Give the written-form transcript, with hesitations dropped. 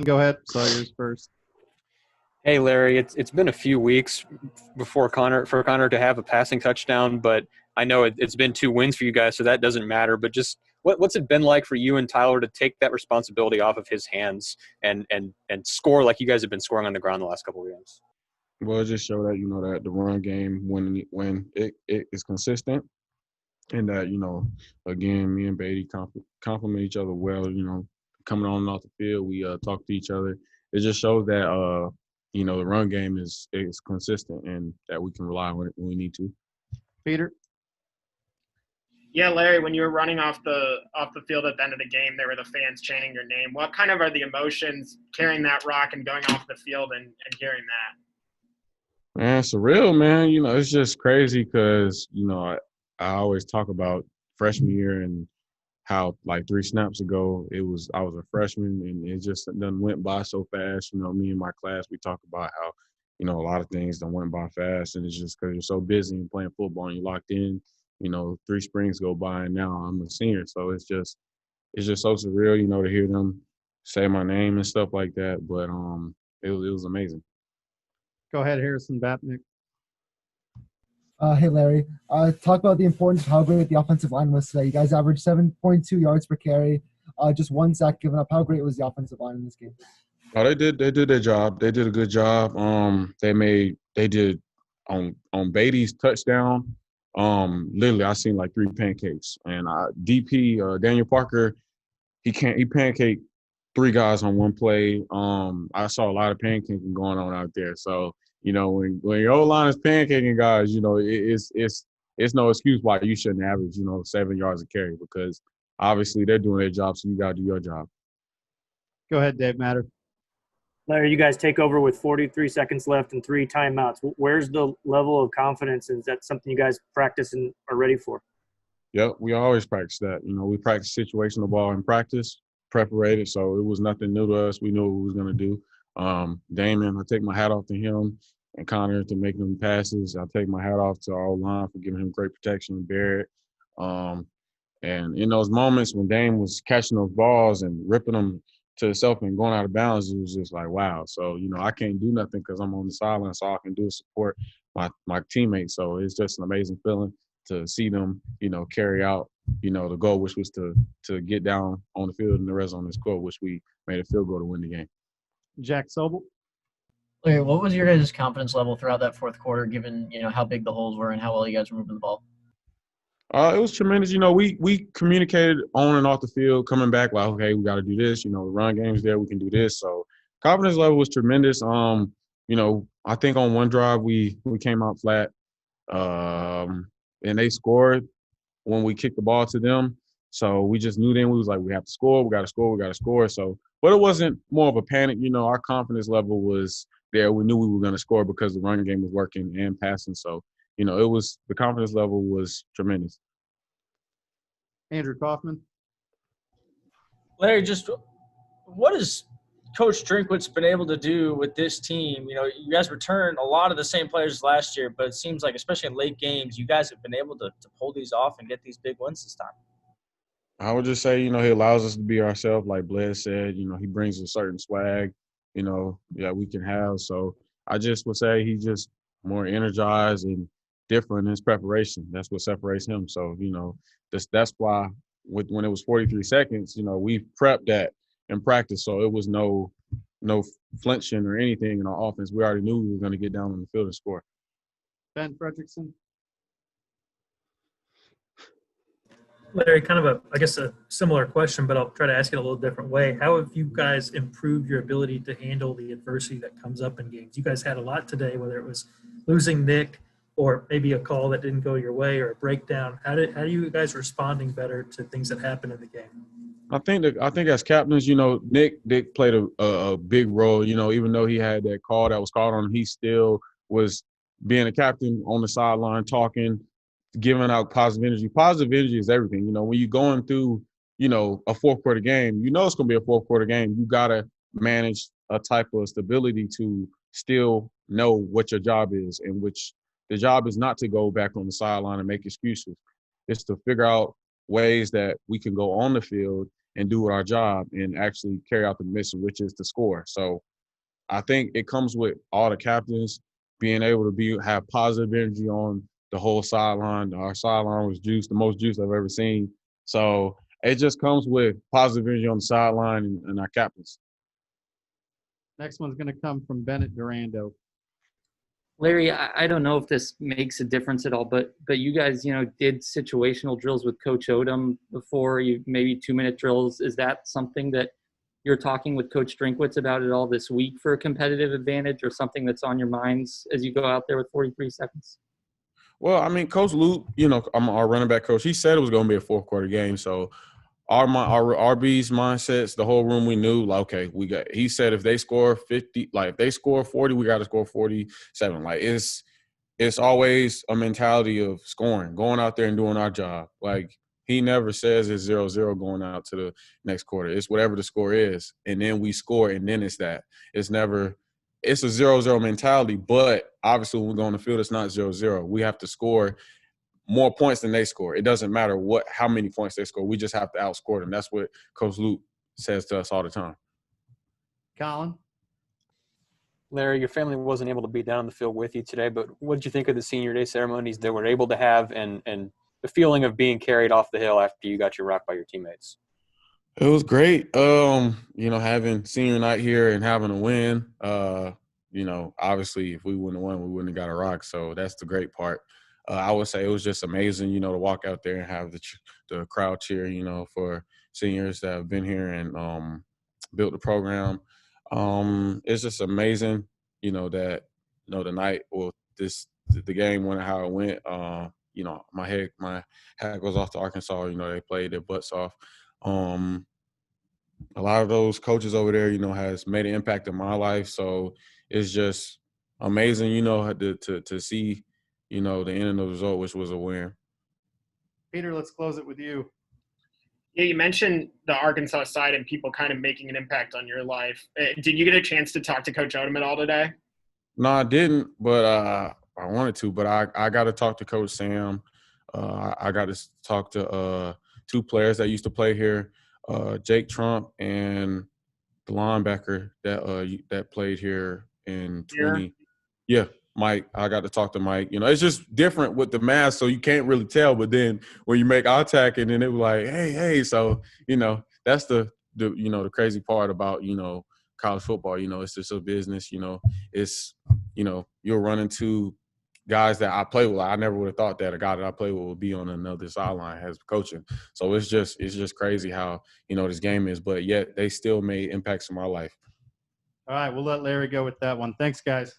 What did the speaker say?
Go ahead. Sawyer's first. Hey Larry, it's been a few weeks for Connor to have a passing touchdown, but I know it's been 2 wins for you guys, so that doesn't matter. But just what's it been like for you and Tyler to take that responsibility off of his hands and score like you guys have been scoring on the ground the last couple of games? Well, it just show that that the run game when it is consistent, and that again, me and Beatty complement each other well. Coming on and off the field, we talk to each other. It just shows that the run game is consistent and that we can rely on it when we need to. Peter. Yeah, Larry, when you were running off the field at the end of the game, there were the fans chanting your name. What kind of are the emotions carrying that rock and going off the field and hearing that? Man, surreal, man. It's just crazy because, I always talk about freshman year and how like 3 snaps ago I was a freshman and it just done went by so fast. Me and my class, we talk about how, a lot of things done went by fast, and it's just because you're so busy and playing football and you're locked in. 3 springs go by and now I'm a senior. So it's just so surreal, to hear them say my name and stuff like that. But it was amazing. Go ahead, Harrison Batnick. Hey, Larry. Talk about the importance of how great the offensive line was today. You guys averaged 7.2 yards per carry, just 1 sack given up. How great was the offensive line in this game? Oh, they did their job. They did a good job. They did on Beatty's touchdown. Literally, I seen like 3 pancakes. And DP Daniel Parker, he pancaked 3 guys on one play. I saw a lot of pancaking going on out there. So when your O-line is pancaking guys, it's no excuse why you shouldn't average 7 yards a carry, because obviously they're doing their job, so you got to do your job. Go ahead, Dave Matter. Larry, you guys take over with 43 seconds left and 3 timeouts. Where's the level of confidence? Is that something you guys practice and are ready for? Yep, we always practice that. We practice situational ball in practice, preparated, so it was nothing new to us. We knew what we was going to do. Damon, I take my hat off to him and Connor to making them passes. I take my hat off to our line for giving him great protection, Barrett. And in those moments when Dame was catching those balls and ripping them to himself and going out of bounds, it was just like, wow. So, I can't do nothing because I'm on the sideline, so all I can do is support my teammates. So it's just an amazing feeling to see them, carry out, the goal, which was to get down on the field in the red zone and score, which we made a field goal to win the game. Jack Sobel. Okay, what was your guys' confidence level throughout that fourth quarter, given how big the holes were and how well you guys were moving the ball? It was tremendous. We communicated on and off the field, coming back like, okay, we got to do this. The run game's there, we can do this. So confidence level was tremendous. I think on one drive we came out flat, and they scored when we kicked the ball to them. So we just knew then we was like, we have to score, we got to score, we got to score. So, but it wasn't more of a panic. Our confidence level was there. We knew we were going to score because the run game was working and passing. So, it was the confidence level was tremendous. Andrew Kaufman. Larry, just what has Coach Drinkwitz been able to do with this team? You guys returned a lot of the same players last year, but it seems like, especially in late games, you guys have been able to pull these off and get these big wins this time. I would just say, he allows us to be ourselves, like Bled said. He brings a certain swag, we can have. So I just would say he's just more energized and different in his preparation. That's what separates him. So, that's why when it was 43 seconds, we prepped that in practice. So it was no flinching or anything in our offense. We already knew we were going to get down on the field and score. Ben Fredrickson. Larry, kind of a similar question, but I'll try to ask it a little different way. How have you guys improved your ability to handle the adversity that comes up in games? You guys had a lot today, whether it was losing Nick or maybe a call that didn't go your way or a breakdown. How are you guys responding better to things that happen in the game? I think as captains, Nick played a big role. Even though he had that call that was called on him, he still was being a captain on the sideline, talking, giving out positive energy. Positive energy is everything. When you're going through, a fourth quarter game, it's going to be a fourth quarter game. You got to manage a type of stability to still know what your job is, and which the job is not to go back on the sideline and make excuses. It's to figure out ways that we can go on the field and do our job and actually carry out the mission, which is to score. So I think it comes with all the captains being able to have positive energy on the whole sideline. Our sideline was the most juice I've ever seen. So it just comes with positive energy on the sideline and our captains. Next one's going to come from Bennett Durando. Larry, I don't know if this makes a difference at all, but you guys, did situational drills with Coach Odom before, maybe 2-minute drills. Is that something that you're talking with Coach Drinkwitz about at all this week for a competitive advantage, or something that's on your minds as you go out there with 43 seconds? Well, I mean, Coach Luke, I'm our running back coach. He said it was going to be a fourth quarter game. So our RB's mindsets, the whole room, we knew, like, okay, he said if they score 50, like if they score 40, we got to score 47. Like it's always a mentality of scoring, going out there and doing our job. Like he never says it's 0-0 going out to the next quarter. It's whatever the score is. And then we score, and then it's that. It's a 0-0 mentality, but obviously when we go on the field, it's not 0-0. We have to score more points than they score. It doesn't matter how many points they score. We just have to outscore them. That's what Coach Luke says to us all the time. Colin? Larry, your family wasn't able to be down on the field with you today, but what did you think of the senior day ceremonies they were able to have, and the feeling of being carried off the hill after you got your rock by your teammates? It was great. Having senior night here and having a win. Obviously if we wouldn't have won, we wouldn't have got a rock. So that's the great part. I would say it was just amazing, to walk out there and have the crowd cheer, for seniors that have been here and built the program. It's just amazing, that the night or the game went how it went. My hat goes off to Arkansas. They played their butts off. A lot of those coaches over there, has made an impact in my life. So it's just amazing, to see, the end of the result, which was a win. Peter, let's close it with you. Yeah, you mentioned the Arkansas side and people kind of making an impact on your life. Did you get a chance to talk to Coach Odom at all today? No, I didn't, but I wanted to. But I got to talk to Coach Sam. I got to talk to 2 players that used to play here, Jake Trump and the linebacker that played here in 20. Yeah, Mike. I got to talk to Mike. It's just different with the mask, so you can't really tell. But then when you make contact, and then it was like, hey. So that's the crazy part about college football. It's just a business. It's you'll run into guys that I play with. I never would have thought that a guy that I play with would be on another sideline as coaching. So it's just crazy how this game is. But yet they still made impacts in my life. All right, we'll let Larry go with that one. Thanks, guys.